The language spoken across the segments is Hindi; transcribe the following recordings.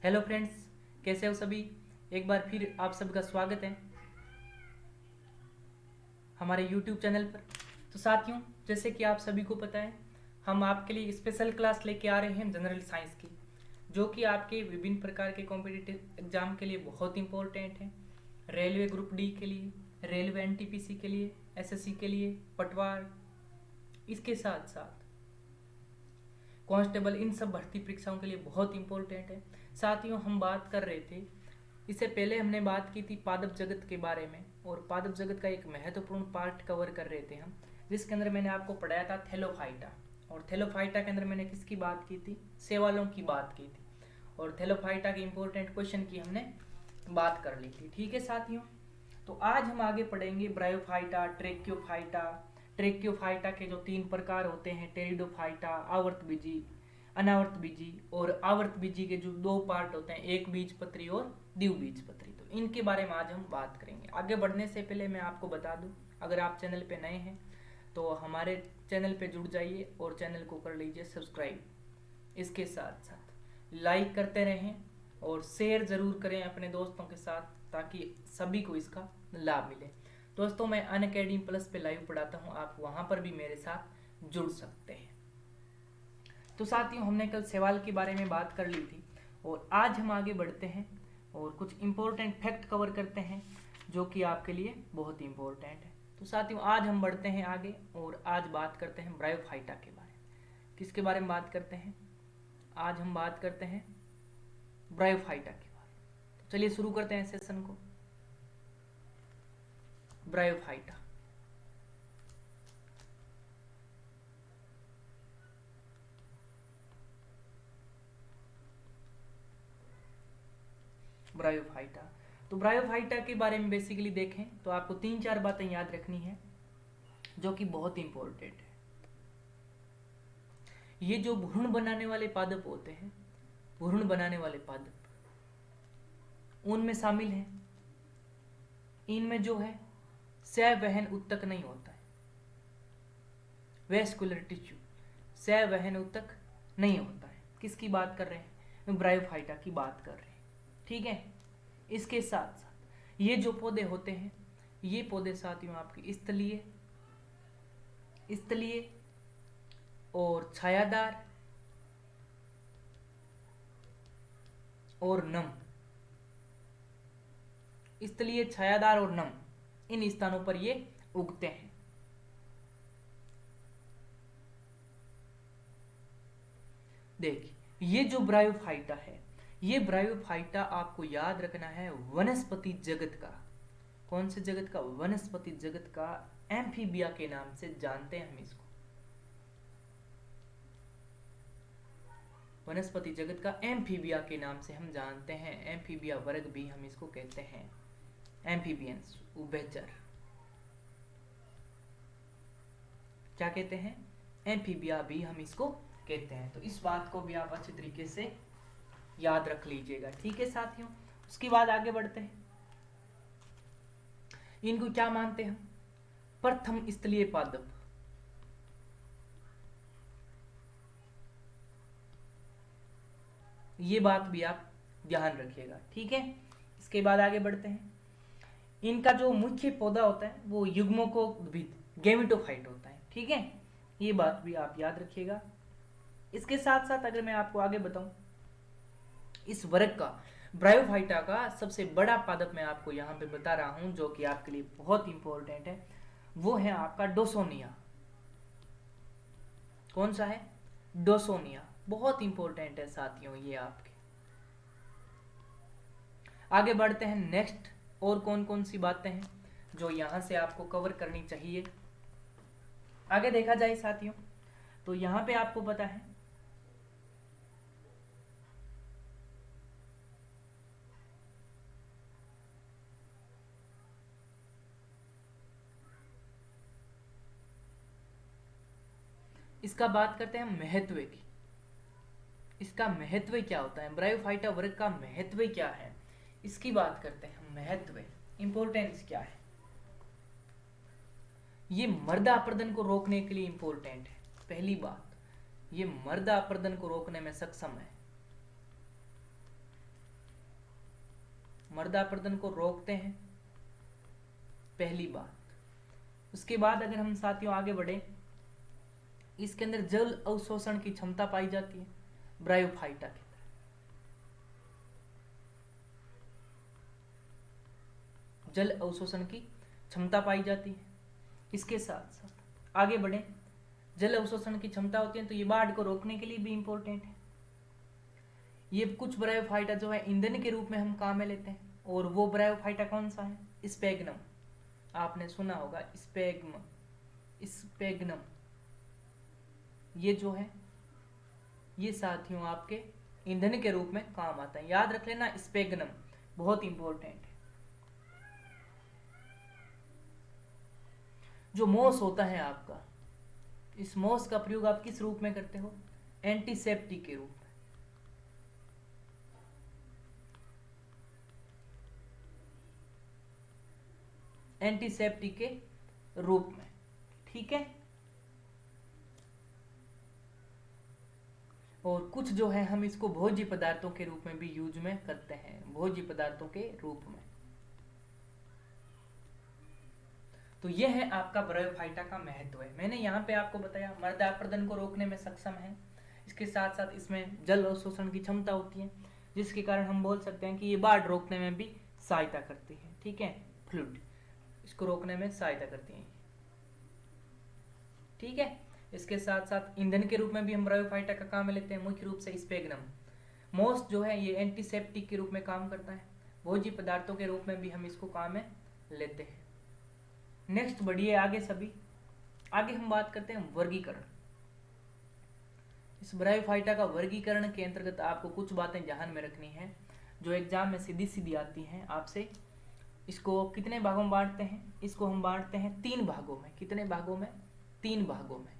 हेलो फ्रेंड्स, कैसे हो सभी। एक बार फिर आप सबका स्वागत है हमारे यूट्यूब चैनल पर। तो साथियों, जैसे कि आप सभी को पता है, हम आपके लिए स्पेशल क्लास लेके आ रहे हैं जनरल साइंस की, जो कि आपके विभिन्न प्रकार के कॉम्पिटिटिव एग्जाम के लिए बहुत इंपॉर्टेंट है। रेलवे ग्रुप डी के लिए, रेलवे एनटीपीसी के लिए, एसएससी के लिए, पटवार, इसके साथ साथ कांस्टेबल, इन सब भर्ती परीक्षाओं के लिए बहुत इंपॉर्टेंट है। साथियों, हम बात कर रहे थे, इससे पहले हमने बात की थी पादप जगत के बारे में, और पादप जगत का एक महत्वपूर्ण पार्ट कवर कर रहे थे हम, जिसके अंदर मैंने आपको पढ़ाया था थैलोफाइटा। और थैलोफाइटा के अंदर मैंने किसकी बात की थी? सेवालों की बात की थी। और थैलोफाइटा के इंपॉर्टेंट क्वेश्चन की हमने बात कर ली थी। ठीक है साथियों, तो आज हम आगे पढ़ेंगे ब्रायोफाइटा, ट्रेक्योफाइटा। ट्रेक्योफाइटा के जो तीन प्रकार होते हैं, टेरिडोफाइटा, आवर्त बीजी, अनावर्त बीजी, और आवर्त बीजी के जो दो पार्ट होते हैं, एक बीज पत्री और द्विबीज पत्री, तो इनके बारे में आज हम बात करेंगे। आगे बढ़ने से पहले मैं आपको बता दूं, अगर आप चैनल पे नए हैं तो हमारे चैनल पे जुड़ जाइए और चैनल को कर लीजिए सब्सक्राइब। इसके साथ साथ लाइक करते रहें और शेयर ज़रूर करें अपने दोस्तों के साथ, ताकि सभी को इसका लाभ मिले। दोस्तों, मैं अनअकैडमी प्लस पे लाइव पढ़ाता हूँ, आप वहाँ पर भी मेरे साथ जुड़ सकते हैं। तो साथियों, हमने कल सवाल के बारे में बात कर ली थी, और आज हम आगे बढ़ते हैं और कुछ इम्पोर्टेंट फैक्ट कवर करते हैं, जो कि आपके लिए बहुत इम्पोर्टेंट है। तो साथियों, आज हम बढ़ते हैं आगे और आज बात करते हैं ब्रायोफाइटा के बारे में। किसके बारे में बात करते हैं? आज हम बात करते हैं ब्रायोफाइटा के बारे में। तो चलिए शुरू करते हैं सेशन को। Bryophyta, bryophyta. तो ब्रायोफाइटा के बारे में बेसिकली देखें तो आपको तीन चार बातें याद रखनी है, जो कि बहुत इंपॉर्टेंट है। ये जो भ्रूण बनाने वाले पादप होते हैं, भ्रूण बनाने वाले पादप उनमें शामिल है। इनमें जो है संवहन उत्तक नहीं होता है, वेस्कुलर टिश्यू, संवहन उत्तक नहीं होता है। किसकी बात कर रहे हैं? ब्रायोफाइटा की बात कर रहे हैं। ठीक है, इसके साथ साथ ये जो पौधे होते हैं, ये पौधे साथियों आपके स्थलीय, स्थलीय और छायादार और नम, स्थलीय, छायादार और नम, इन स्थानों पर ये उगते हैं। देखिए, ये जो ब्रायोफाइटा है, ये ब्रायोफाइटा आपको याद रखना है वनस्पति जगत का। कौन से जगत का? वनस्पति जगत का एम्फीबिया के नाम से जानते हैं हम इसको। वनस्पति जगत का एम्फीबिया के नाम से हम जानते हैं। एम्फीबिया वर्ग भी हम इसको कहते हैं, एम्फीबियंस, उभयचर। क्या कहते हैं? एम्फीबिया भी हम इसको कहते हैं। तो इस बात को भी आप अच्छे तरीके से याद रख लीजिएगा। ठीक है साथियों, उसके बाद आगे बढ़ते हैं। इनको क्या मानते हैं हम? प्रथम स्थलीय पादप। ये बात भी आप ध्यान रखिएगा। ठीक है, इसके बाद आगे बढ़ते हैं। इनका जो मुख्य पौधा होता है वो युग्मकोद्भिद, गेमिटोफाइट होता है। ठीक है, ये बात भी आप याद रखिएगा। इसके साथ साथ अगर मैं आपको आगे बताऊं, इस वर्ग का, ब्रायोफाइटा का सबसे बड़ा पादप मैं आपको यहाँ पे बता रहा हूं, जो कि आपके लिए बहुत इंपॉर्टेंट है, वो है आपका डोसोनिया। कौन सा है? डोसोनिया। बहुत इंपॉर्टेंट है साथियों ये आपके। आगे बढ़ते हैं नेक्स्ट। और कौन कौन सी बातें हैं जो यहां से आपको कवर करनी चाहिए? आगे देखा जाए साथियों, तो यहां पे आपको पता है इसका बात करते हैं महत्व की। इसका महत्व क्या होता है? ब्रायोफाइटा वर्ग का महत्व क्या है, इसकी बात करते हैं। महत्व, इंपॉर्टेंस क्या है? ये मर्दा अपर्दन को रोकने के लिए इंपॉर्टेंट है। पहली बात, ये मर्दा अपर्दन को रोकने में सक्षम है। मर्दाप्रदन को रोकते हैं, पहली बात। उसके बाद अगर हम साथियों आगे बढ़े, इसके अंदर जल अवशोषण की क्षमता पाई जाती है ब्रायोफाइटा के अंदर। जल अवशोषण की क्षमता पाई जाती है। इसके साथ साथ आगे बढ़े, जल अवशोषण की क्षमता होती है तो ये बाढ़ को रोकने के लिए भी इंपॉर्टेंट है। ये कुछ ब्रायोफाइटा जो है ईंधन के रूप में हम काम में लेते हैं, और वो ब्रायोफाइटा कौन सा है? स्पेगनम। आपने सुना होगा स्पेगनम। ये जो है ये साथियों आपके ईंधन के रूप में काम आता है, याद रख लेना, स्पेगनम बहुत इंपॉर्टेंट है। जो मोस होता है आपका, इस मोस का प्रयोग आप किस रूप में करते हो? एंटीसेप्टिक के रूप में। एंटीसेप्टिक के रूप में, ठीक है। और कुछ जो है हम इसको भोज्य पदार्थों के रूप में भी यूज में करते हैं, भोज्य पदार्थों के रूप में। तो यह है आपका ब्रायोफाइटा का महत्व है। मैंने यहाँ पे आपको बताया मृदा अपरदन को रोकने में सक्षम है, इसके साथ साथ इसमें जल अवशोषण की क्षमता होती है, जिसके कारण हम बोल सकते हैं कि ये बाढ़ रोकने में भी सहायता करती है, ठीक है। फ्लूड इसको रोकने में सहायता करती है, ठीक है। इसके साथ साथ ईंधन के रूप में भी हम ब्रायोफाइटा का काम में लेते हैं, मुख्य रूप से स्पेगनम। मोस जो है ये एंटीसेप्टिक के रूप में काम करता है, भोज्य पदार्थों के रूप में भी हम इसको काम में लेते हैं। नेक्स्ट बढ़िए आगे सभी, आगे हम बात करते हैं वर्गीकरण। इस ब्रायोफाइटा का वर्गीकरण के अंतर्गत आपको कुछ बातें ध्यान में रखनी है जो एग्जाम में सीधी सीधी आती हैं आपसे। इसको कितने भागों में बांटते हैं? इसको हम बांटते हैं 3 भागों में। कितने भागों में? 3 भागों में।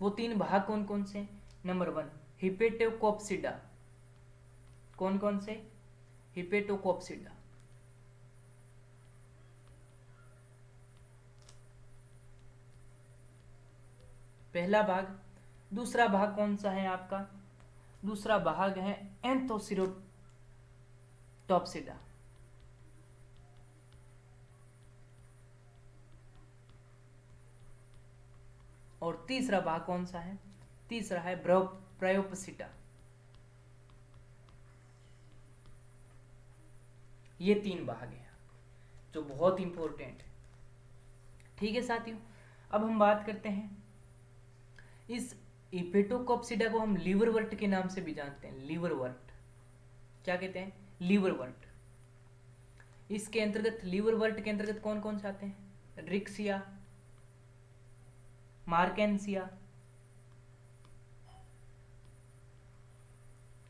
वो 3 भाग कौन कौन से? नंबर 1 हिपेटोकोप्सिडा। कौन कौन से? हिपेटोकोप्सिडा। पहला भाग। दूसरा भाग कौन सा है आपका? दूसरा भाग है एंथोसिरोटॉप्सिडा। और तीसरा भाग कौन सा है? तीसरा है ब्रायोप्सिडा। ये 3 भाग हैं जो बहुत इंपॉर्टेंट है, ठीक है साथियों। अब हम बात करते हैं, इस हिपेटोकोप्सिडा को हम लीवरवर्ट के नाम से भी जानते हैं। लीवरवर्ट, क्या कहते हैं? लीवरवर्ट। इसके अंतर्गत, लीवरवर्ट के अंतर्गत कौन कौन से आते हैं? रिक्सिया, मार्केंसिया,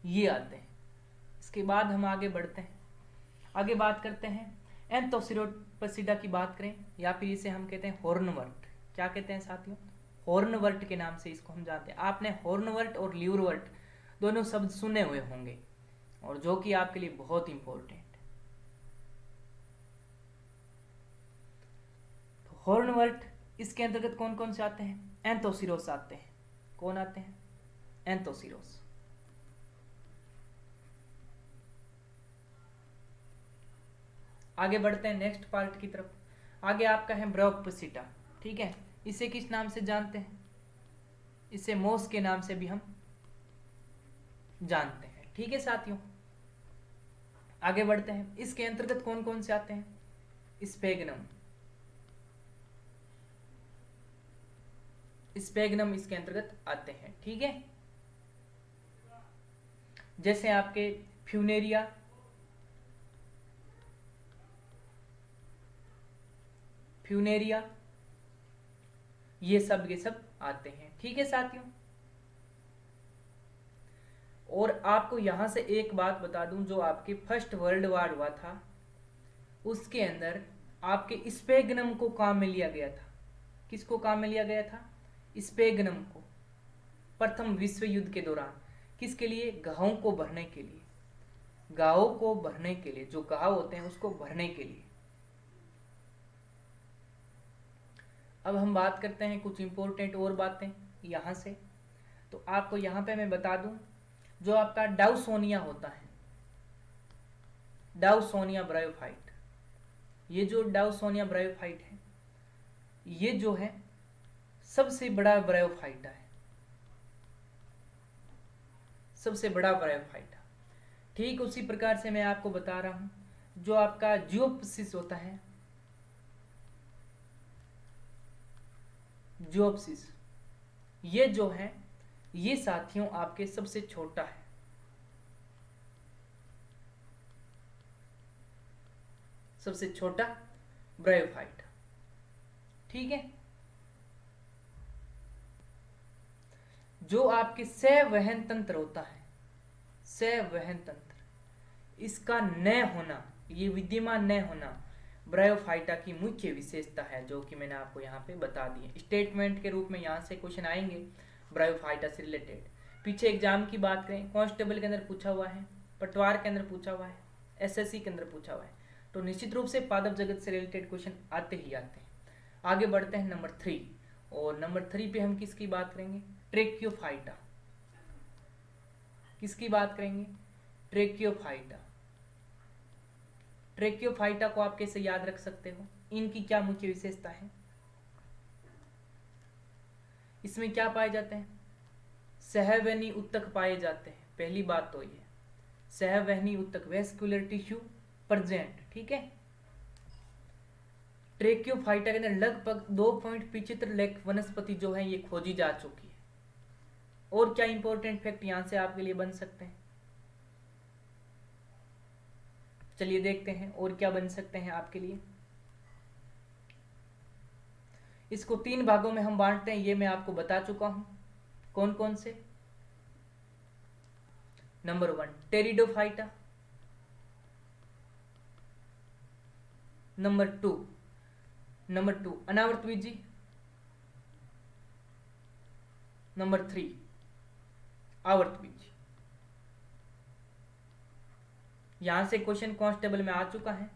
ये आते हैं। इसके बाद हम आगे बढ़ते हैं, आगे बात करते हैं एंथोसिरोटॉप्सिडा की बात करें, या फिर इसे हम कहते हैं हॉर्नवर्ट। क्या कहते हैं साथियों? हॉर्नवर्ट के नाम से इसको हम जानते हैं। आपने हॉर्नवर्ट और लीवरवर्ट दोनों शब्द सुने हुए होंगे, और जो कि आपके लिए बहुत इंपॉर्टेंट। तो हॉर्नवर्ट, इसके अंतर्गत कौन कौन से आते हैं? एंथोसिरोस आते हैं। कौन आते हैं? एंथोसिरोस। आगे बढ़ते हैं नेक्स्ट पार्ट की तरफ। आगे आपका है ब्रायोप्सिडा, ठीक है। इसे किस नाम से जानते हैं? इसे मोस के नाम से भी हम जानते हैं, ठीक है साथियों। आगे बढ़ते हैं, इसके अंतर्गत कौन कौन से आते हैं? स्पेगनम। स्पेगनम इसके अंतर्गत आते हैं, ठीक है। जैसे आपके फ्यूनेरिया, ये सब आते हैं, ठीक है साथियों। और आपको यहां से एक बात बता दूं, जो आपके फर्स्ट वर्ल्ड वॉर हुआ था उसके अंदर आपके स्पेगनम को काम में लिया गया था। किसको काम में लिया गया था? स्पेगनम को। प्रथम विश्व युद्ध के दौरान किसके लिए? घावों को भरने के लिए। घावों को भरने के लिए, जो घाव होते हैं उसको भरने के लिए। अब हम बात करते हैं कुछ इंपॉर्टेंट और बातें यहां से। तो आपको यहाँ पे मैं बता दूं, जो आपका डाउसोनिया होता है, डाउसोनिया ब्रायोफाइट, ये जो डाउसोनिया ब्रायोफाइट है ये जो है सबसे बड़ा ब्रायोफाइटा है, सबसे बड़ा ब्रायोफाइटा। ठीक उसी प्रकार से मैं आपको बता रहा हूं जो आपका जियोप्सिस होता है, जियोप्सिस, ये जो है ये साथियों आपके सबसे छोटा है, सबसे छोटा ब्रायोफाइट। ठीक है, जो आपके संवहन तंत्र होता है, संवहन तंत्र, इसका न होना, ये विद्यमान न होना ब्रायोफाइटा की मुख्य विशेषता है, जो कि मैंने आपको यहाँ पे बता दी है। स्टेटमेंट के रूप में यहाँ से क्वेश्चन आएंगे ब्रायोफाइटा से रिलेटेड। पीछे एग्जाम की बात करें, कांस्टेबल के अंदर पूछा हुआ है, पटवार के अंदर पूछा हुआ है, एसएससी के अंदर पूछा हुआ है, तो निश्चित रूप से पादप जगत से रिलेटेड क्वेश्चन आते ही आते हैं। आगे बढ़ते हैं नंबर 3, और नंबर 3 पे हम किसकी बात करेंगे, ट्रेकियोफाइटा। किसकी बात करेंगे, ट्रेकियोफाइटा। ट्रेकियोफाइटा को आप कैसे याद रख सकते हो, इनकी क्या मुख्य विशेषता है, इसमें क्या पाए जाते हैं, सहवहनी ऊतक पाए जाते हैं। पहली बात तो ये सहवहनी ऊतक, वेस्कुलर टिश्यू प्रेजेंट। ठीक है, ट्रेकियोफाइटा के अंदर लगभग 2.75 लाख वनस्पति जो है ये खोजी जा चुकी है। और क्या इंपॉर्टेंट फैक्ट यहां से आपके लिए बन सकते हैं, चलिए देखते हैं और क्या बन सकते हैं आपके लिए। इसको 3 भागों में हम बांटते हैं, ये मैं आपको बता चुका हूं कौन कौन से। नंबर 1 टेरिडोफाइटा, नंबर 2 अनावर्तबीजी, नंबर 3 आवर्तबीजी। यहां से क्वेश्चन कांस्टेबल में आ चुका है।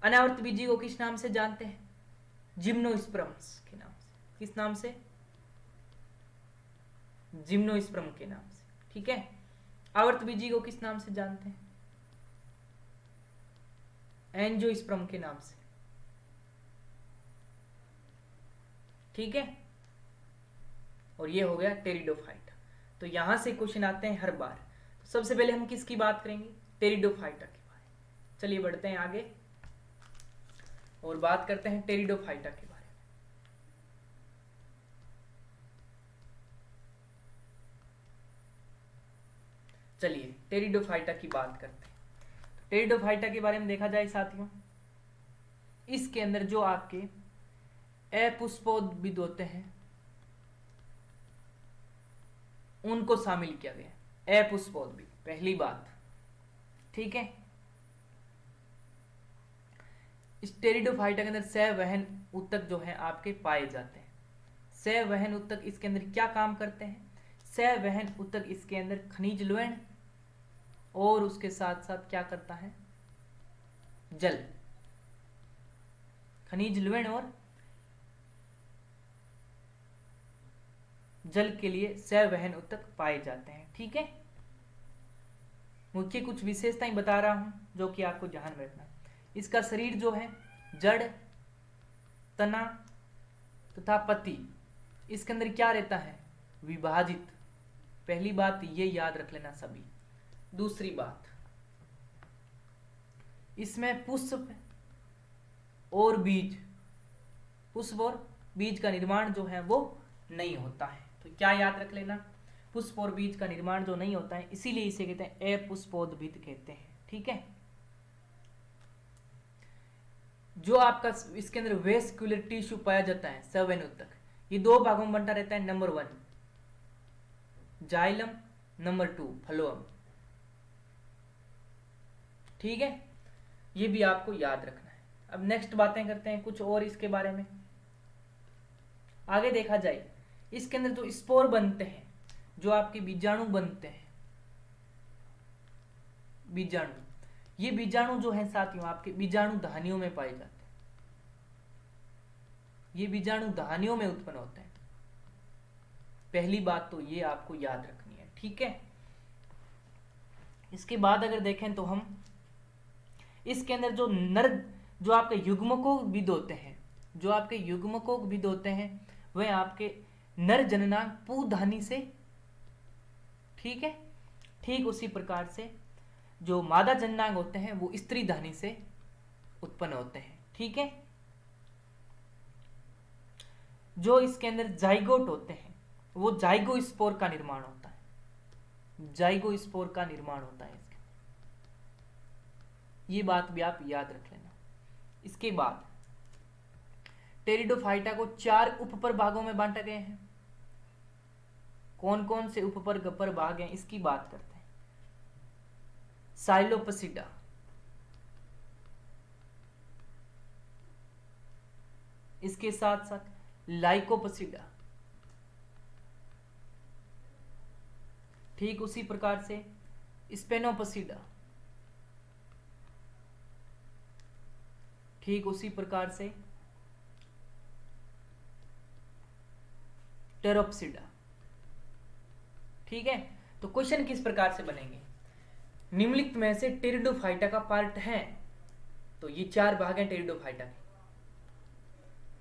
अनावर्तबीजी को किस नाम से जानते हैं, जिम्नोस्पर्म्स के नाम से। किस नाम से, जिम्नोस्पर्म के नाम से। ठीक है, आवर्तबीजी को किस नाम से जानते हैं, एंजियोस्पर्म के नाम से। ठीक है, और ये हो गया टेरिडोफाइटा। तो यहां से क्वेश्चन आते हैं हर बार। तो सबसे पहले हम किसकी बात करेंगे, टेरिडोफाइटा के बारे में। चलिए बढ़ते हैं आगे और बात करते हैं टेरिडोफाइटा के बारे में। चलिए टेरिडोफाइटा की बात करते हैं। टेरिडोफाइटा के बारे में देखा जाए साथियों, इसके अंदर जो आपके अपुष्पोद्भिद होते हैं उनको शामिल किया गया, अपुष्पोद्भिद पहली बात। ठीक है, इस टेरिडोफाइटा के अंदर संवहन ऊतक जो है आपके पाए जाते हैं। संवहन ऊतक इसके अंदर क्या काम करते हैं, संवहन ऊतक इसके अंदर खनिज लवण और उसके साथ साथ क्या करता है, जल, खनिज लवण और जल के लिए संवहन ऊतक पाए जाते हैं। ठीक है, मुख्य कुछ विशेषताएं बता रहा हूं जो कि आपको ध्यान में रखना है। इसका शरीर जो है जड़, तना तथा पत्ती, इसके अंदर क्या रहता है, विभाजित। पहली बात ये याद रख लेना सभी। दूसरी बात, इसमें पुष्प और बीज, पुष्प और बीज का निर्माण जो है वो नहीं होता है। तो क्या याद रख लेना, पुष्प और बीज का निर्माण जो नहीं होता है, इसीलिए इसे कहते हैं अपुष्पोद्भिद कहते हैं। ठीक है, जो आपका इसके अंदर वेस्कुलर टिश्यू पाया जाता है संवहन ऊतक, ये 2 भागों में बंटा रहता है। Number 1 xylem, number 2 phloem. ठीक है, ये भी आपको याद रखना है। अब नेक्स्ट बातें करते हैं कुछ और इसके बारे में। आगे देखा जाए, इसके अंदर जो स्पोर बनते हैं, जो आपके बीजाणु बनते हैं, बीजाणु, ये बीजाणु जो है साथियों आपके बीजाणु धानियों में पाए जाते हैं। ये बीजाणु धानियों में उत्पन्न होते हैं। पहली बात तो ये आपको याद रखनी है। ठीक है, इसके बाद अगर देखें तो हम इसके अंदर जो आपके युग्मकों होते हैं, जो आपके युग्मकों होते हैं वह आपके नर जननांग पुधानी से, ठीक है, ठीक उसी प्रकार से जो मादा जननांग होते हैं वो स्त्री धानी से उत्पन्न होते हैं, ठीक है। जो इसके अंदर जाइगोट होते हैं वो जाइगोस्पोर का निर्माण होता है, जाइगोस्पोर का निर्माण होता है इसके, ये बात भी आप याद रख लेना। इसके बाद टेरिडोफाइटा को 4 उपप्रभागों में बांटा गया है। कौन कौन से उपप्रभाग हैं इसकी बात करते हैं। साइलोपसीडा, इसके साथ साथ लाइकोपसीडा, ठीक उसी प्रकार से स्पेनोपसीडा, ठीक उसी प्रकार से टेरोप्सिडा, ठीक है। तो क्वेश्चन किस प्रकार से बनेंगे, निम्नलिखित में से टेरिडोफाइटा का पार्ट है, तो ये 4 भाग हैं टेरिडोफाइटा के।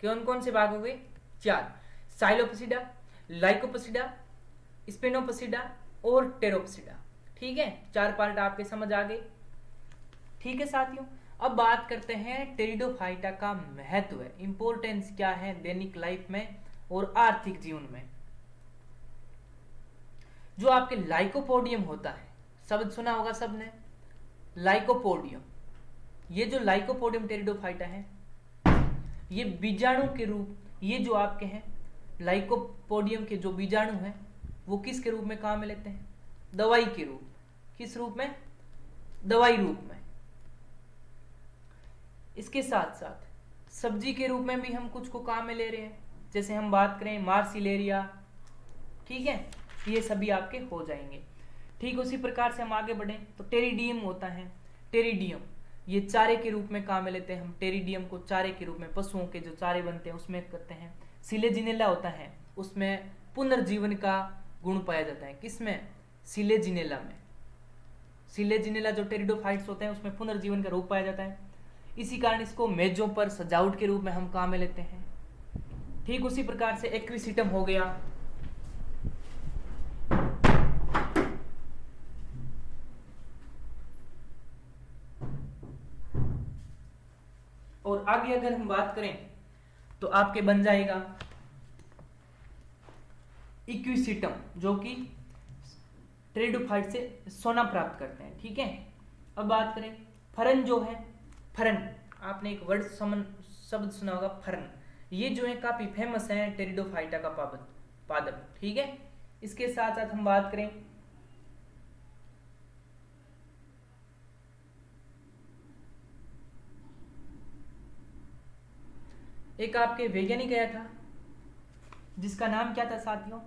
कौन कौन से भाग हो गए, 4, साइलोपसीडा, लाइकोपसीडा, स्पेनोपसीडा और टेरोप्सिडा, ठीक है। 4 पार्ट आपके समझ आ गए, ठीक है साथियों। अब बात करते हैं टेरिडोफाइटा का महत्व, इंपॉर्टेंस क्या है दैनिक लाइफ में और आर्थिक जीवन में। जो आपके लाइकोपोडियम होता है, शब्द सुना होगा सबने, लाइकोपोडियम। ये जो लाइकोपोडियम टेरिडोफाइटा है ये बीजाणु के रूप, ये जो आपके हैं लाइकोपोडियम के जो बीजाणु हैं वो किसके रूप में काम में लेते हैं, दवाई के रूप, किस रूप में, दवाई रूप में। इसके साथ साथ सब्जी के रूप में भी हम कुछ को काम में ले रहे हैं, जैसे हम बात करें मार्सिलेरिया, ठीक है, ये सभी आपके हो जाएंगे। ठीक उसी प्रकार से हम आगे बढ़ें तो टेरिडियम होता है, टेरिडियम ये चारे के रूप में काम में लेते हैं हम, टेरिडियम को चारे के रूप में, पशुओं के जो चारे बनते हैं उसमें करते हैं। सिलेजिनेला होता है, उसमें पुनर्जीवन का गुण पाया जाता है, किसमें, सिलेजिनेला में। सिलेजिनेला जो टेरिडोफाइट्स होते हैं उसमें पुनर्जीवन का रूप पाया जाता है, इसी कारण इसको मेजों पर सजावट के रूप में हम काम में लेते हैं। ठीक उसी प्रकार से एक्विसिटम हो गया, और आगे अगर हम बात करें तो आपके बन जाएगा इक्विसिटम, जो कि टेरिडोफाइट से सोना प्राप्त करते हैं, ठीक है। अब बात करें फरन, जो है फरन, आपने एक वर्ड शब्द सुना होगा फरन, ये जो है काफी फेमस है टेरिडोफाइटा का पादप, ठीक है। इसके साथ साथ हम बात करें एक आपके वैज्ञानिक आया था जिसका नाम क्या था साथियों,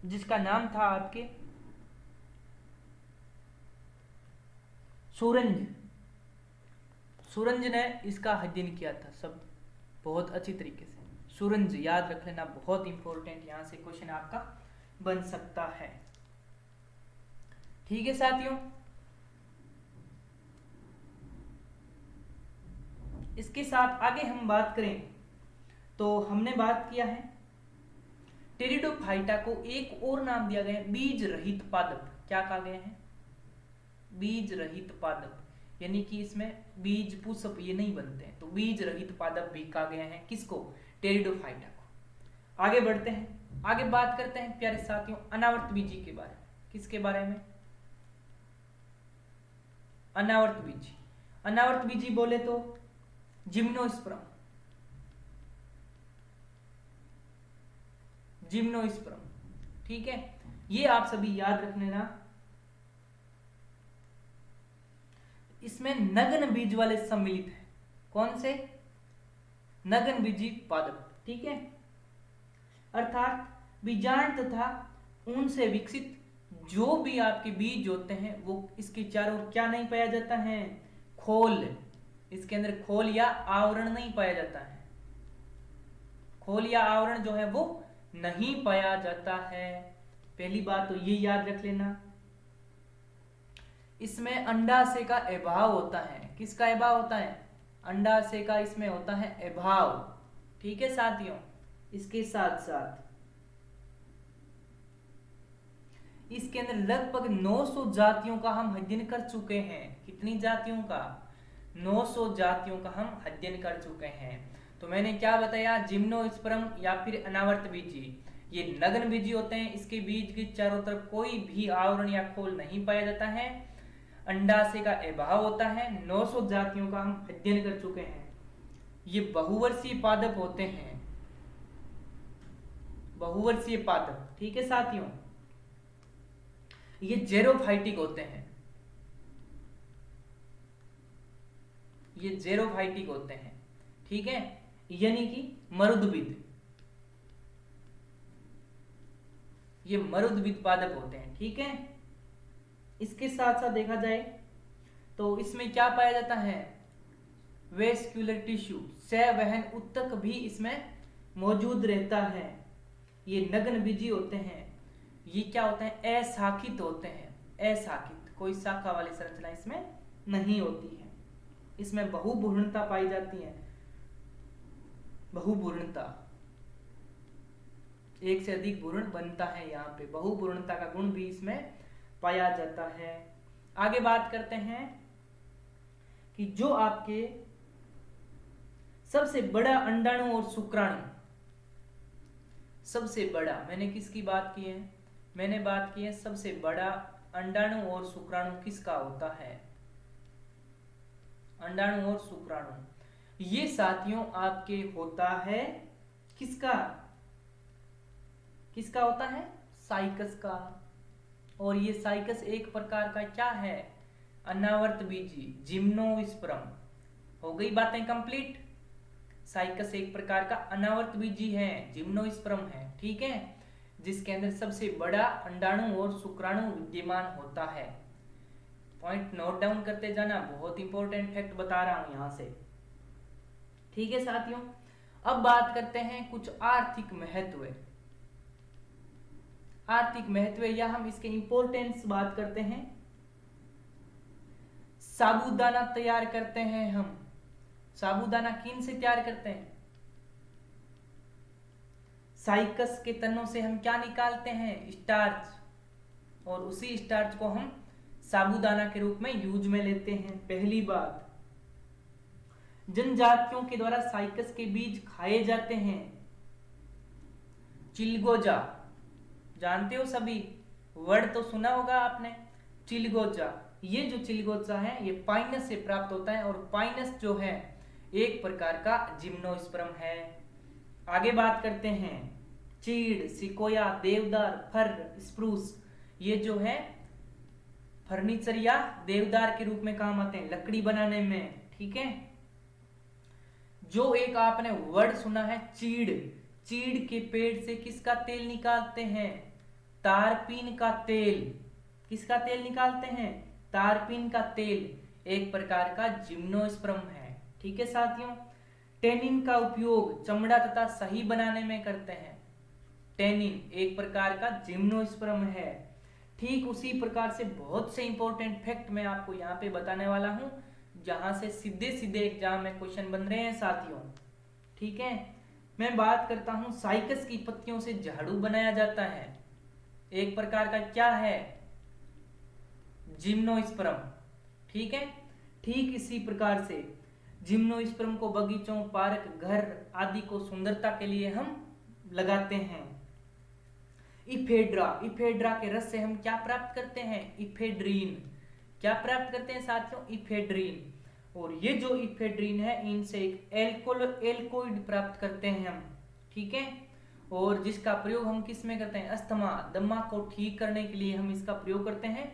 जिसका नाम था आपके सूरंज ने इसका अध्ययन किया था, सब बहुत अच्छी तरीके से। सूरंज याद रख लेना, बहुत इंपॉर्टेंट, यहां से क्वेश्चन आपका बन सकता है, ठीक है साथियों। इसके साथ आगे हम बात करें तो हमने बात किया है टेरिडोफाइटा को एक और नाम दिया गया है बीज रहित पादप। क्या कहा गया है, बीज रहित पादप, यानी कि इसमें बीज पुष्प ये नहीं बनते हैं, तो बीज रहित पादप भी कहा गया है किसको, टेरिडोफाइटा को। आगे बढ़ते हैं, आगे बात करते हैं प्यारे साथियों अनावर्त बीजी के बारे में। किसके बारे में, अनावर्त बीजी। अनावर्त बीजी बोले तो जिम्नोस्पर्म, जिम्नोस्पर्म, ठीक है, ये आप सभी याद रख लेना। इसमें नग्न बीज वाले सम्मिलित है, कौन से, नग्न बीजी पादप, ठीक है। अर्थात बीजांड तथा उनसे विकसित जो भी आपके बीज होते हैं वो इसके चारों क्या नहीं पाया जाता है, खोल, इसके अंदर खोल या आवरण नहीं पाया जाता है, खोल या आवरण जो है वो नहीं पाया जाता है। पहली बात तो ये याद रख लेना, इसमें अंडाशय का अभाव होता है। किसका अभाव होता है? अंडाशय का इसमें होता है अभाव। ठीक है साथियों, इसके साथ साथ इसके अंदर लगभग 900 जातियों का हम अध्ययन कर चुके हैं। कितनी जातियों का? 900 जातियों का हम अध्ययन कर चुके हैं। तो मैंने क्या बताया? जिम्नोस्पर्म या फिर अनावर्त बीजी, ये नग्न बीजी होते हैं। इसके बीज के चारों तरफ कोई भी आवरण या खोल नहीं पाया जाता है। अंडाशय का अभाव होता है। 900 जातियों का हम अध्ययन कर चुके हैं। ये बहुवर्षीय पादप होते हैं, बहुवर्षीय पादप। ठीक है साथियों, ये जेरोफाइटिक होते हैं, ये जेरोफाइटिक होते हैं। ठीक है, यानी कि मरुदबिद, ये मरुदबिद पादप होते हैं। ठीक है, इसके साथ साथ देखा जाए तो इसमें क्या पाया जाता है? वेस्क्यूलर टिश्यू, संवहन ऊतक भी इसमें मौजूद रहता है। ये नग्न बीजी होते हैं। ये क्या होते हैं? अशाखित होते हैं। अशाखित, कोई शाखा वाली संरचना इसमें नहीं होती है। इसमें बहुभ्रूणता पाई जाती है। बहुभ्रूणता, एक से अधिक भ्रूण बनता है। यहाँ पे बहुभ्रूणता का गुण भी इसमें पाया जाता है। आगे बात करते हैं कि जो आपके सबसे बड़ा अंडाणु और शुक्राणु, सबसे बड़ा, मैंने किसकी बात की है? मैंने बात की है सबसे बड़ा अंडाणु और शुक्राणु किसका होता है? अंडाणु और शुक्राणु ये साथियों आपके होता है किसका? किसका होता है? साइकस का। और ये साइकस एक प्रकार का क्या है? अनावर्त बीजी, जिम्नोस्पर्म। हो गई बातें कंप्लीट। साइकस एक प्रकार का अनावर्त बीजी है, जिम्नोस्पर्म है। ठीक है, जिसके अंदर सबसे बड़ा अंडाणु और शुक्राणु विद्यमान होता है। पॉइंट नोट डाउन करते जाना, बहुत इंपॉर्टेंट फैक्ट बता रहा हूं यहां से। ठीक है साथियों, अब बात करते हैं कुछ आर्थिक महत्व। आर्थिक महत्व या हम इसके इंपॉर्टेंस बात करते हैं। साबूदाना तैयार करते हैं हम। साबूदाना किन से तैयार करते हैं? साइकस के तनों से हम क्या निकालते हैं? स्टार्च। और उसी स्टार्च को हम साबूदाना के रूप में यूज में लेते हैं। पहली बात, जनजातियों के द्वारा साइकस के बीज खाए जाते हैं। चिलगोजा, जानते हो सभी, वर्ड तो सुना होगा आपने, चिलगोजा। ये जो चिलगोजा है ये पाइनस से प्राप्त होता है। और पाइनस जो है एक प्रकार का जिम्नोस्पर्म है। आगे बात करते हैं, चीड़, सिकोया, देवदार, फर, स्प्रूस, ये जो है फर्नीचर या देवदार के रूप में काम आते हैं लकड़ी बनाने में। ठीक है, जो एक आपने वर्ड सुना है चीड़, चीड़ के पेड़ से किसका तेल निकालते हैं? तारपीन का तेल। किसका तेल निकालते हैं? तारपीन का तेल एक प्रकार का जिम्नोस्पर्म है। ठीक है साथियों, टेनिन का उपयोग चमड़ा तथा सही बनाने में करते हैं। टेनिन एक प्रकार का जिम्नोस्पर्म है। ठीक उसी प्रकार से बहुत से इंपॉर्टेंट फैक्ट मैं आपको यहाँ पे बताने वाला हूं, जहां से सीधे सीधे एग्जाम में क्वेश्चन बन रहे हैं साथियों। ठीक है, मैं बात करता हूं साइकस की पत्तियों से झाड़ू बनाया जाता है। एक प्रकार का क्या है? जिम्नोस्पर्म। ठीक है, ठीक इसी प्रकार से जिम्नोस्पर्म को बगीचों, पार्क, घर आदि को सुंदरता के लिए हम लगाते हैं। इफेड्रा, इफेड्रा के रस से हम क्या प्राप्त करते हैं? इफेड्रीन। क्या प्राप्त करते हैं साथियों? इफेड्रीन। और ये जो इफेड्रीन है इनसे एक एल्कोइड प्राप्त करते हैं हम। ठीक है, और जिसका प्रयोग हम किस में करते हैं? अस्थमा, दमा को ठीक करने के लिए हम इसका प्रयोग करते हैं।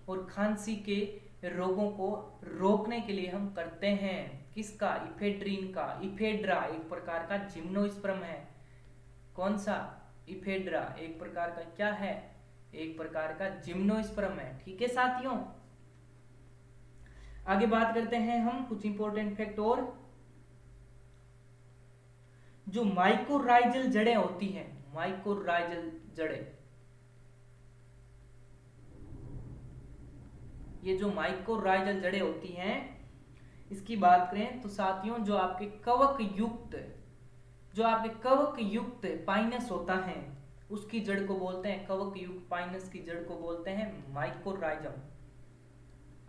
और खांसी के रोगों को रोकने के लिए हम करते हैं। किसका? इफेड्रीन का। इफेड्रा एक प्रकार का जिम्नोस्पर्म है। कौन सा? इफेड्रा एक प्रकार का क्या है? एक प्रकार का जिम्नोस्पर्म है। ठीक है साथियों, आगे बात करते हैं हम कुछ इंपॉर्टेंट फैक्ट और। जो माइकोराइजल जड़ें होती हैं, माइकोराइजल जड़ें, ये जो माइकोराइजल जड़ें होती हैं, इसकी बात करें तो साथियों जो आपके कवक युक्त पाइनस होता है उसकी जड़ को बोलते हैं, कवक युक्त पाइनस की जड़ को बोलते हैं माइकोराइजम।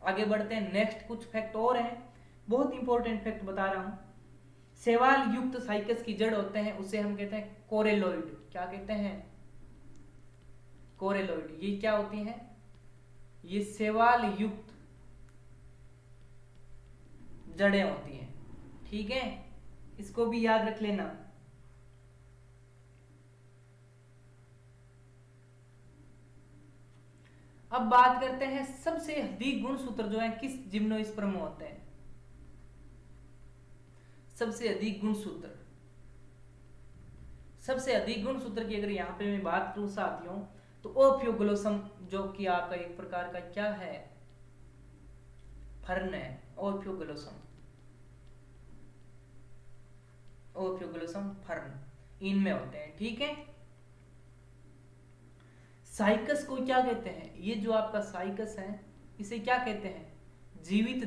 आगे बढ़ते हैं, नेक्स्ट कुछ फैक्ट और हैं, बहुत इंपॉर्टेंट फैक्ट बता रहा हूं। शैवाल युक्त साइकस की जड़ होते हैं उसे हम कहते हैं कोरेलॉइड। क्या कहते हैं? कोरेलॉइड। ये क्या होती हैं? ये शैवाल युक्त जड़ें होती हैं, ठीक है, इसको भी याद रख लेना। अब बात करते हैं सबसे अधिक गुणसूत्र जो है किस जिम्नोस्पर्म में होते हैं। सबसे अधिक गुणसूत्र की अगर यहाँ पे मैं बात करूं साथियों तो ओफियोग्लोसम, जो कि आपका एक प्रकार का क्या है, फर्न है, ओफियोग्लोसम फर्न, इनमें होते हैं, ठीक है। साइकस को क्या कहते हैं? ये जो आपका साइकस है इसे क्या कहते हैं? जीवित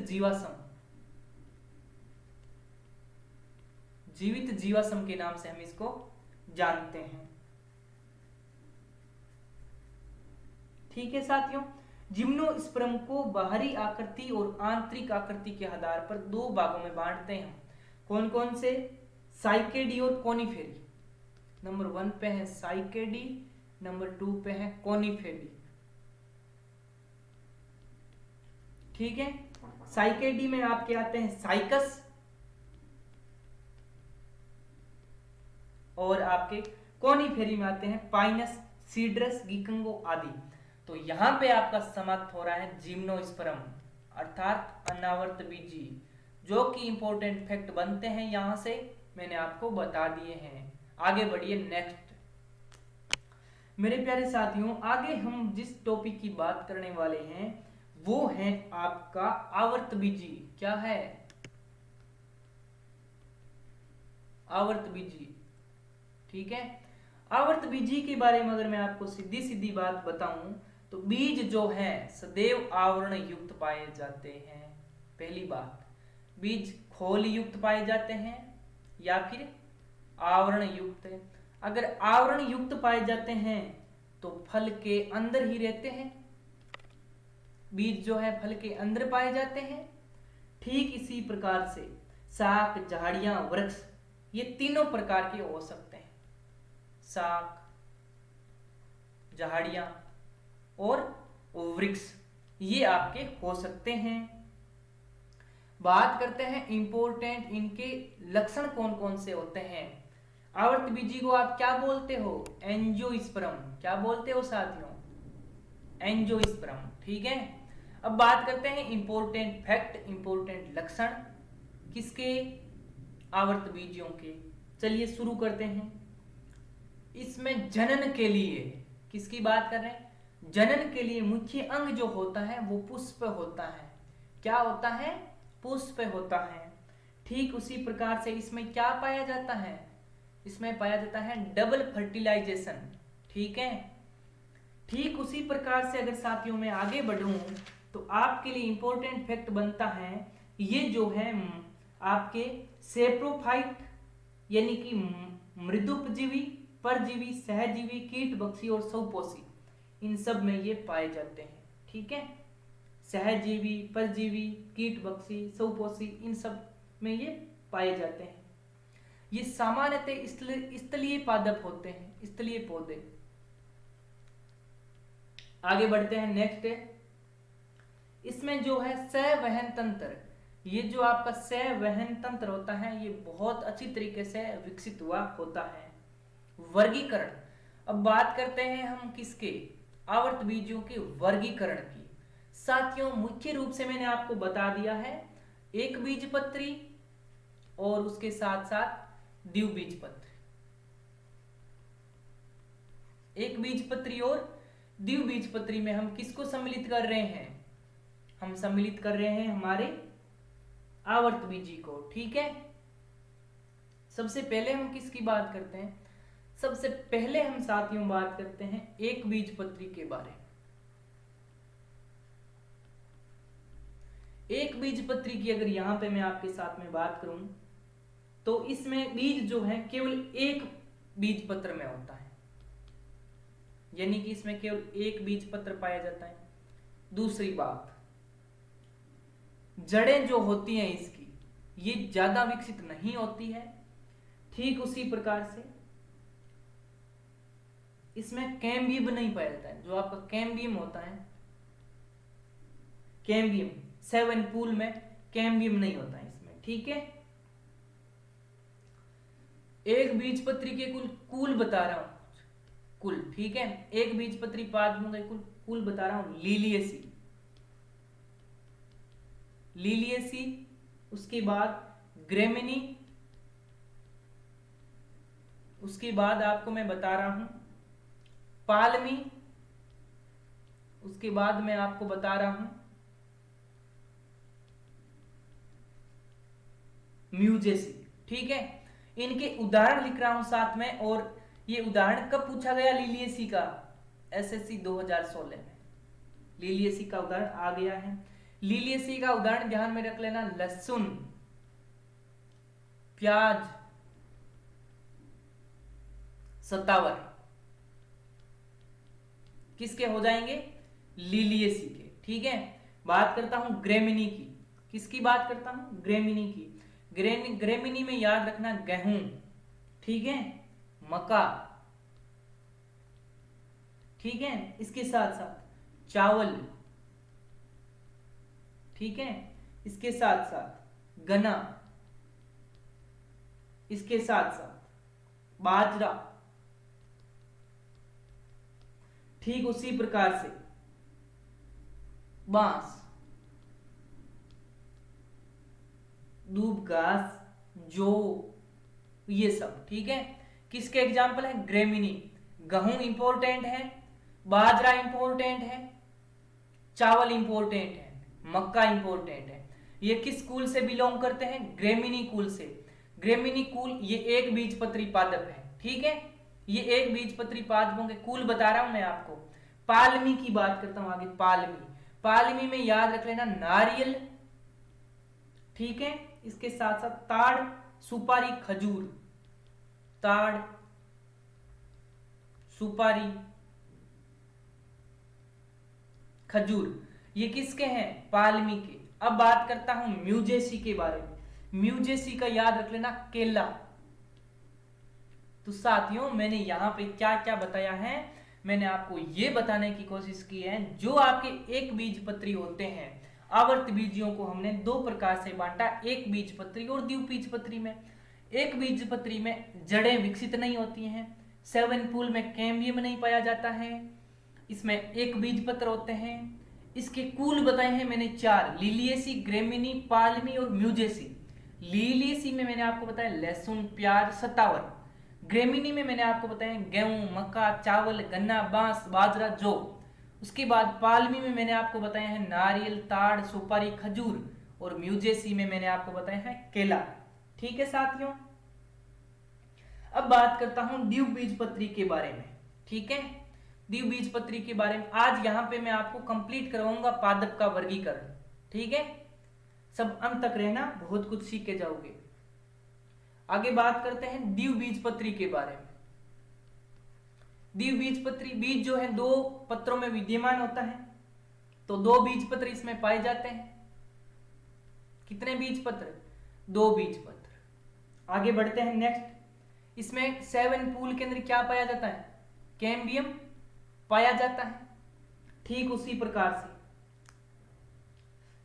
जीवाश्म के नाम से हम इसको जानते हैं, ठीक है साथियों। जिम्नोस्पर्म को बाहरी आकृति और आंतरिक आकृति के आधार पर दो भागों में बांटते हैं। कौन कौन से? साइकेडी और कोनिफेरी। नंबर 1 पे है साइकेडी, नंबर 2 पे है कोनिफेरी, ठीक है। साइकेडी में आपके आते हैं साइकस और आपके कोनिफेरी में आते हैं पाइनस, सीड्रस, गिकंगो आदि। तो यहां पे आपका समाप्त हो रहा है जिम्नोस्पर्म अर्थात अनावर्त बीजी, जो कि इंपॉर्टेंट फैक्ट बनते हैं यहां से मैंने आपको बता दिए हैं। आगे बढ़िए नेक्स्ट मेरे प्यारे साथियों, आगे हम जिस टॉपिक की बात करने वाले हैं वो है आपका आवर्त बीजी। क्या है? आवर्त बीजी, ठीक है। आवर्त बीजी के बारे में अगर मैं आपको सीधी सीधी बात बताऊं तो बीज जो है सदैव आवरण युक्त पाए जाते हैं। पहली बात, बीज खोल युक्त पाए जाते हैं या फिर आवरण युक्त। अगर आवरण युक्त पाए जाते हैं तो फल के अंदर ही रहते हैं, बीज जो है फल के अंदर पाए जाते हैं। ठीक इसी प्रकार से शाक, झाड़ियां, वृक्ष ये तीनों प्रकार के हो सकते हैं, शाक, झाड़ियां और वृक्ष ये आपके हो सकते हैं। बात करते हैं इंपॉर्टेंट इनके लक्षण कौन कौन से होते हैं। आवर्त बीजी को आप क्या बोलते हो? एंजियोस्पर्म। क्या बोलते हो साथियों? एंजियोस्पर्म, ठीक है। अब बात करते हैं इंपॉर्टेंट फैक्ट, इंपॉर्टेंट लक्षण किसके? आवर्त बीजियों के। चलिए शुरू करते हैं। इसमें जनन के लिए, किसकी बात कर रहे हैं? जनन के लिए मुख्य अंग जो होता है वो पुष्प होता है। क्या होता है? पुष्प होता है। ठीक उसी प्रकार से इसमें क्या पाया जाता है? इसमें पाया जाता है डबल फर्टिलाइजेशन, ठीक है। ठीक उसी प्रकार से अगर साथियों में आगे बढ़ूं तो आपके लिए इंपॉर्टेंट फैक्ट बनता है ये जो है आपके सेप्रोफाइट यानी कि मृदुपजीवी, परजीवी, सहजीवी, कीटभक्षी और स्वपोषी, इन सब में ये पाए जाते हैं, ठीक है। सहजीवी, परजीवी, कीटभक्षी, स्वपोषी इन सब में ये पाए जाते हैं। ये सामान्यतः स्थलीय पादप होते हैं, स्थलीय पौधे। आगे बढ़ते हैं नेक्स्ट है, इसमें जो है संवहन तंत्र, ये जो आपका संवहन तंत्र होता है ये बहुत अच्छी तरीके से विकसित हुआ होता है। वर्गीकरण, अब बात करते हैं हम किसके? आवर्त बीजों के वर्गीकरण की। साथियों मुख्य रूप से मैंने आपको बता दिया है एक बीजपत्री और उसके साथ साथ द्विबीजपत्री। एक बीजपत्री और द्विबीजपत्री में हम किसको सम्मिलित कर रहे हैं? हम सम्मिलित कर रहे हैं हमारे आवर्त बीजी को, ठीक है। सबसे पहले हम किसकी बात करते हैं? सबसे पहले हम साथियों बात करते हैं एक बीजपत्री के बारे में। एक बीज पत्री की अगर यहाँ पे मैं आपके साथ में बात करूं तो इसमें बीज जो है केवल एक बीज पत्र में होता है, यानी कि इसमें केवल एक बीज पत्र पाया जाता है। दूसरी बात, जड़ें जो होती हैं इसकी ये ज्यादा विकसित नहीं होती है। ठीक उसी प्रकार से इसमें कैम्बियम नहीं पाया जाता है। जो आपका कैम्बियम होता है, कैम्बियम 7 पूल में कैम्बियम नहीं होता है इसमें, ठीक है। एक बीजपत्री के कुल बता रहा हूं, कुल, ठीक है। एक बीजपत्री पादपों के कुल बता रहा हूं। लिलियेसी, लिलियेसी, उसके बाद ग्रेमिनी, उसके बाद आपको मैं बता रहा हूं पालमी, उसके बाद मैं आपको बता रहा हूं म्यूजेसी, ठीक है। इनके उदाहरण लिख रहा हूं साथ में। और ये उदाहरण कब पूछा गया लिलियेसी का? एसएससी 2016 में लिलियेसी का उदाहरण आ गया है। लिलियेसी का उदाहरण ध्यान में रख लेना, लहसुन, प्याज, सतावर, किसके हो जाएंगे? लिलियेसी के, ठीक है। बात करता हूं ग्रेमिनी की। किसकी बात करता हूं? ग्रेमिनी की। ग्रेमिनी में याद रखना गेहूं, ठीक है, मक्का, ठीक है। इसके साथ साथ चावल, ठीक है। इसके साथ साथ गन्ना, इसके साथ साथ बाजरा, ठीक उसी प्रकार से बांस, दूब घास, जौ, ये सब, ठीक है। किसके एग्जाम्पल है? ग्रेमिनी। गेहूं इंपॉर्टेंट है, बाजरा इंपॉर्टेंट है, चावल इंपॉर्टेंट है, मक्का इंपॉर्टेंट है। ये किस कुल से बिलोंग करते हैं? ग्रेमिनी कुल से। ग्रेमिनी कुल ये एक बीजपत्री पादप है, ठीक है। ये एक बीजपत्री पादपों के कुल बता रहा हूं मैं आपको। पालमी की बात करता हूं आगे। पालमी, पालमी में याद रख लेना नारियल, ठीक है। इसके साथ साथ ताड़, सुपारी, खजूर, ताड़, सुपारी, खजूर, ये किसके हैं? पालमी के। अब बात करता हूं म्यूजेसी के बारे में। म्यूजेसी का याद रख लेना केला। तो साथियों मैंने यहां पे क्या क्या बताया है, मैंने आपको ये बताने की कोशिश की है जो आपके एक बीजपत्री होते हैं। आवर्त बीजियों को हमने दो प्रकार से बांटा, एक बीजपत्री और द्विबीजपत्री में। एक बीजपत्री में जड़ें विकसित नहीं होती हैं, 7 पूल में कैम्बियम नहीं पाया जाता है, इसमें एक बीजपत्र होते हैं। इसके कुल बताए हैं मैंने 4, लिलियेसी, ग्रेमिनी, पालमी और म्यूजेसी। लिलियेसी में मैंने आपको बताया लहसुन, प्याज, सतावर। ग्रेमिनी में मैंने आपको बताया गेहूं, मक्का, चावल, गन्ना, बांस, बाजरा, जौ। उसके बाद पालमी में मैंने आपको बताया है नारियल, ताड़, सुपारी, खजूर। और म्यूजेसी में मैंने आपको बताया है केला, ठीक है साथियों। अब बात करता हूं द्विबीजपत्री के बारे में, ठीक है। द्विबीजपत्री के बारे में आज यहां पे मैं आपको कंप्लीट करवाऊंगा पादप का वर्गीकरण, ठीक है। सब अंत तक रहना, बहुत कुछ सीख के जाओगे। आगे बात करते हैं द्विबीजपत्री के बारे में। द्विबीजपत्री बीज जो है 2 पत्रों में विद्यमान होता है, तो 2 बीजपत्र इसमें पाए जाते हैं। कितने बीजपत्र? 2 बीजपत्र। आगे बढ़ते हैं नेक्स्ट। इसमें 7 पूल के अंदर क्या पाया जाता है? कैम्बियम पाया जाता है। ठीक उसी प्रकार से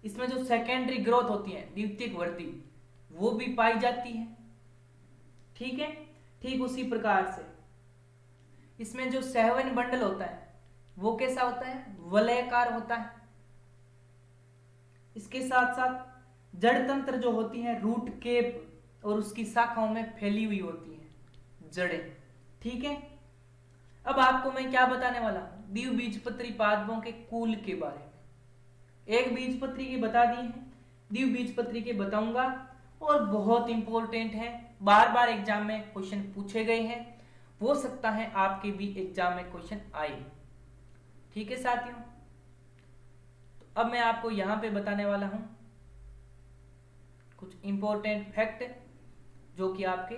इसमें जो सेकेंडरी ग्रोथ होती है, द्वितीयक वृद्धि, वो भी पाई जाती है, ठीक है। ठीक उसी प्रकार से इसमें जो 7 बंडल होता है वो कैसा होता है? वलयाकार होता है। इसके साथ साथ जड़ तंत्र जो होती है, रूट केप और उसकी शाखाओं में फैली हुई होती है जड़ें, ठीक है। अब आपको मैं क्या बताने वाला हूं? द्विबीजपत्री पादपों के कुल के बारे में। एक बीजपत्री की बता दी है, द्विबीजपत्री के बताऊंगा। और बहुत इंपॉर्टेंट है, बार बार एग्जाम में क्वेश्चन पूछे गए हैं, हो सकता है आपके भी एग्जाम में क्वेश्चन आए, ठीक है साथियों। तो अब मैं आपको यहां पे बताने वाला हूं कुछ इंपॉर्टेंट फैक्ट जो कि आपके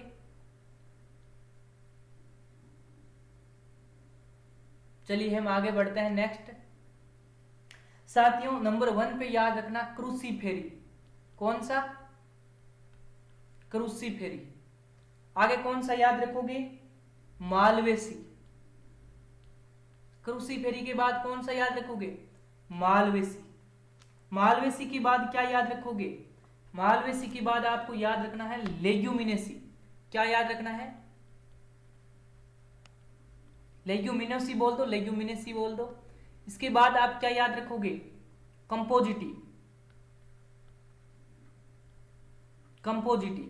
चलिए हम आगे बढ़ते हैं नेक्स्ट। साथियों नंबर 1 पे याद रखना क्रूसीफेरी। कौन सा? क्रूसीफेरी। आगे कौन सा याद रखोगे? मालवेसी। क्रूसीफेरी के बाद कौन सा याद रखोगे? मालवेसी। मालवेसी के बाद क्या याद रखोगे? मालवेसी के बाद आपको याद रखना है लेग्यूमिनेसी। क्या याद रखना है? लेग्यूमिनेसी बोल दो, लेग्यूमिनेसी बोल दो। इसके बाद आप क्या याद रखोगे? कंपोजिटी। कंपोजिटी।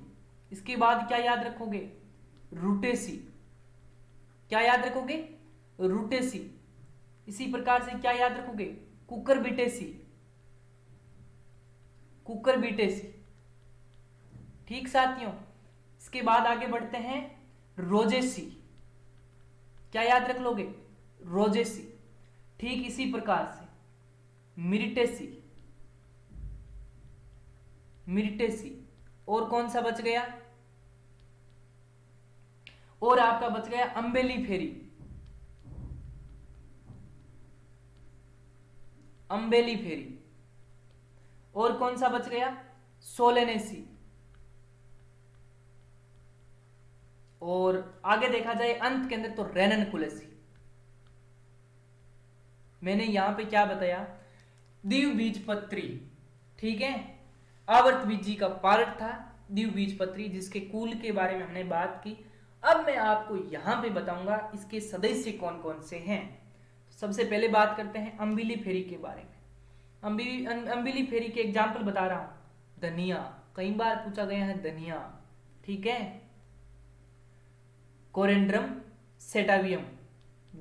इसके बाद क्या याद रखोगे? रूटेसी। क्या याद रखोगे? रूटेसी। इसी प्रकार से क्या याद रखोगे? कुकरबिटेसी। कुकरबिटेसी। ठीक साथियों, इसके बाद आगे बढ़ते हैं रोजेसी। क्या याद रख लोगे? रोजेसी। ठीक इसी प्रकार से मिरिटेसी। मिरिटेसी। और कौन सा बच गया? और आपका बच गया अम्बेली फेरी। अम्बेली फेरी। और कौन सा बच गया? सोलेनेसी। और आगे देखा जाए अंत के अंदर तो रेननकुलेसी। मैंने यहां पे क्या बताया? द्विबीजपत्री। ठीक है, आवर्तबीजी का पार्ट था द्विबीजपत्री, जिसके कुल के बारे में हमने बात की। अब मैं आपको यहां पे बताऊंगा इसके सदस्य कौन कौन से हैं। तो सबसे पहले बात करते हैं अम्बिली फेरी के बारे में। अम्बिली फेरी के एग्जाम्पल बता रहा हूं। धनिया, कई बार पूछा गया है धनिया। ठीक है, कोरेंड्रम सेटावियम,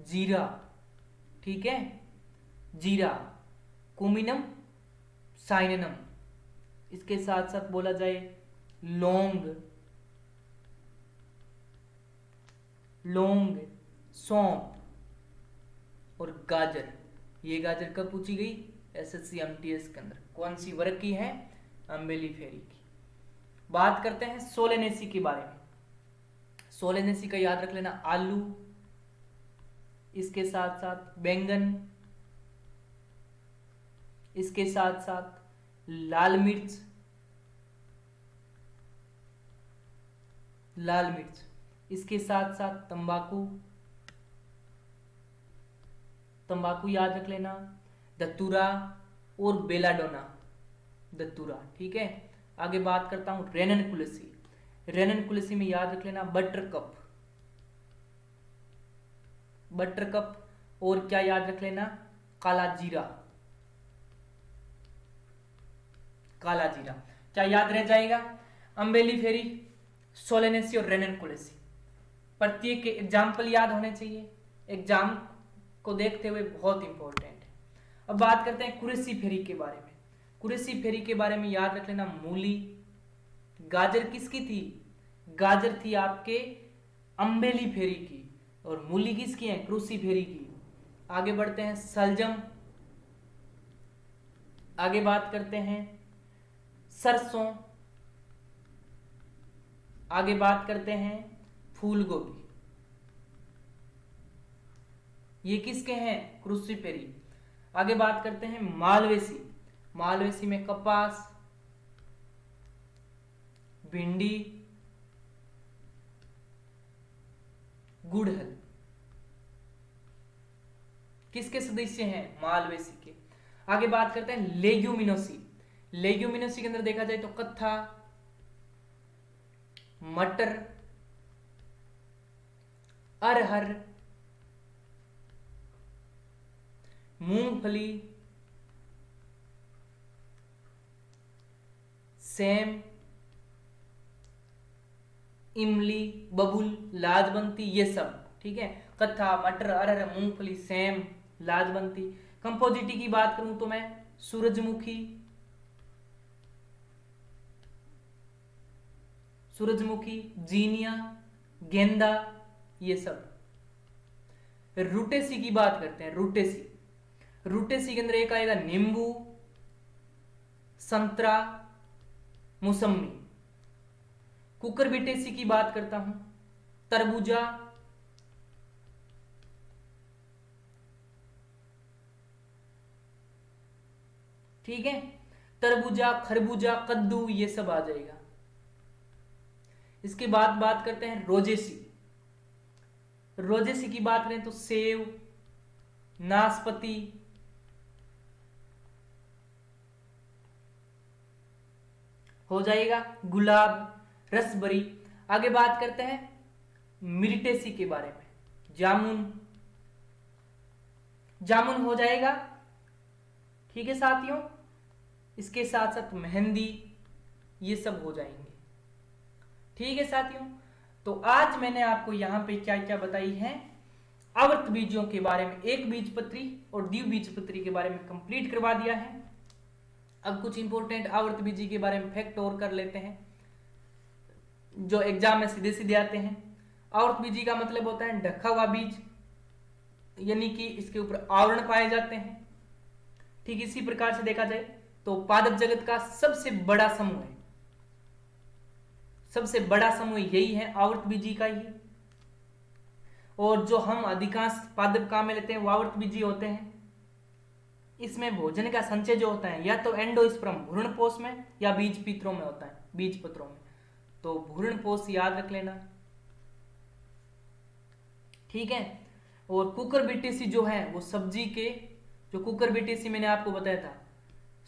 जीरा। ठीक है, जीरा। कुमिनम साइनेनम। इसके साथ साथ बोला जाए लौंग, लौंग, सौंफ और गाजर। ये गाजर कब पूछी गई? एसएससी एमटीएस के अंदर। कौन सी वर्ग की है? अम्बेली फेरी की। बात करते हैं सोलेनेसी के बारे में। सोलेनेसी का याद रख लेना आलू, इसके साथ साथ बैंगन, इसके साथ साथ लाल मिर्च, लाल मिर्च, इसके साथ साथ तंबाकू, तंबाकू याद रख लेना, दत्तूरा और बेलाडोना, दत्तूरा। ठीक है, आगे बात करता हूं रेननकुलेसी। रेननकुलेसी में याद रख लेना बटर कप, बटर कप। और क्या याद रख लेना? काला जीरा, काला जीरा। क्या याद रह जाएगा? अम्बेली फेरी, सोलेनेसी और रेननकुलेसी। प्रत्येक के एग्जाम्पल याद होने चाहिए, एग्जाम को देखते हुए बहुत इंपॉर्टेंट है। अब बात करते हैं कुरेसी फेरी के बारे में। कुरेसी फेरी के बारे में याद रख लेना मूली। गाजर किसकी थी? गाजर थी आपके अम्बेली फेरी की। और मूली किसकी है? क्रूसी फेरी की। आगे बढ़ते हैं सलजम। आगे बात करते हैं सरसों। आगे बात करते हैं फूल गोभी। ये किसके हैं? क्रूसीफेरी। आगे बात करते हैं मालवेसी। मालवेसी में कपास, भिंडी, गुड़हल किसके सदस्य हैं? मालवेसी के। आगे बात करते हैं लेग्यूमिनोसी। लेग्यूमिनोसी के अंदर देखा जाए तो कत्था, मटर, अरहर, मूंगफली, सेम, इमली, बबुल, लाजबंती, ये सब। ठीक है, कत्था, मटर, अरहर, मूंगफली, सेम, लाजबंती। कंपोजिटी की बात करूं तो मैं सूरजमुखी, सूरजमुखी, जीनिया, गेंदा, ये सब। रूटेसी की बात करते हैं। रूटेसी, रूटेसी के अंदर एक आएगा नींबू, संतरा, मौसमी। कुकुरबिटेसी की बात करता हूं, तरबूजा, ठीक है, तरबूजा, खरबूजा, कद्दू, ये सब आ जाएगा। इसके बाद बात करते हैं रोजेसी। रोजेसी की बात करें तो सेव, नाशपाती, हो जाएगा, गुलाब, रसबरी। आगे बात करते हैं मिर्टेसी के बारे में, जामुन, जामुन हो जाएगा, ठीक है साथियों। इसके साथ साथ मेहंदी, ये सब हो जाएंगे, ठीक है साथियों। तो आज मैंने आपको यहां पे क्या क्या बताई है, आवर्त बीजों के बारे में, एक बीजपत्री और द्विबीजपत्री के बारे में कंप्लीट करवा दिया है। अब कुछ इंपॉर्टेंट आवर्त बीजी के बारे में फैक्ट और कर लेते हैं, जो एग्जाम में सीधे सीधे आते हैं। आवर्त बीजी का मतलब होता है ढका हुआ बीज, यानी कि इसके ऊपर आवरण पाए जाते हैं। ठीक इसी प्रकार से देखा जाए तो पादप जगत का सबसे बड़ा समूह है, सबसे बड़ा समूह यही है, आवर्त बीजी का ही। और जो हम अधिकांश पादप काम में लेते हैं वो आवर्त बीजी होते हैं। इसमें भोजन का संचय जो होता है या तो एंडोस्पर्म भ्रूणपोष में या बीज पत्रों में होता है, बीज पत्रों में। तो भ्रूणपोष याद रख लेना, ठीक है। और कुकुरबिटेसी जो है वो सब्जी के, जो कुकुरबिटेसी मैंने आपको बताया था,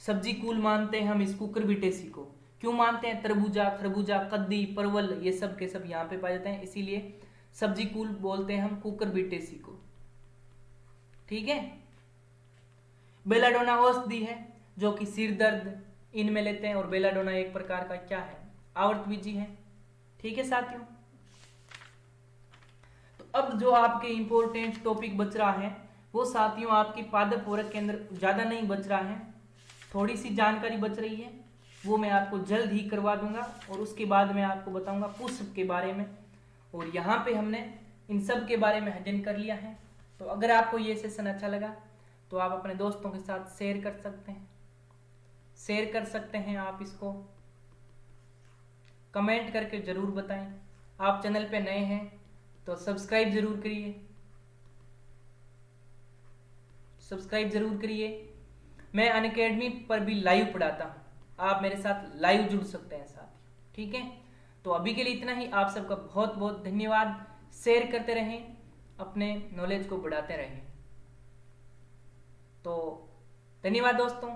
सब्जी कुल मानते हैं हम इस कुकुरबिटेसी को। क्यों मानते हैं? तरबूजा, खरबूजा, कद्दी, परवल, ये सब के सब यहाँ पे पाए जाते हैं, इसीलिए सब्जी कुल बोलते हैं हम कुकुरबिटेसी को, ठीक है। बेलाडोना औषधि है जो कि सिर दर्द इनमें लेते हैं, और बेलाडोना एक प्रकार का क्या है, आवर्त बीजी है, ठीक है साथियों। तो अब जो आपके इंपॉर्टेंट टॉपिक बच रहा है वो साथियों आपकी पादप पोरक के अंदर ज्यादा नहीं बच रहा है, थोड़ी सी जानकारी बच रही है, वो मैं आपको जल्द ही करवा दूंगा। और उसके बाद मैं आपको बताऊंगा पुष्प के बारे में, और यहाँ पे हमने इन सब के बारे में अध्ययन कर लिया है। तो अगर आपको ये सेशन अच्छा लगा तो आप अपने दोस्तों के साथ शेयर कर सकते हैं, शेयर कर सकते हैं आप इसको, कमेंट करके जरूर बताएं। आप चैनल पे नए हैं तो सब्सक्राइब जरूर करिए, सब्सक्राइब जरूर करिए। मैं अनअकैडमी पर भी लाइव पढ़ाता हूँ, आप मेरे साथ लाइव जुड़ सकते हैं साथ, ठीक है। तो अभी के लिए इतना ही, आप सबका बहुत बहुत धन्यवाद। शेयर करते रहें, अपने नॉलेज को बढ़ाते रहें। तो धन्यवाद दोस्तों।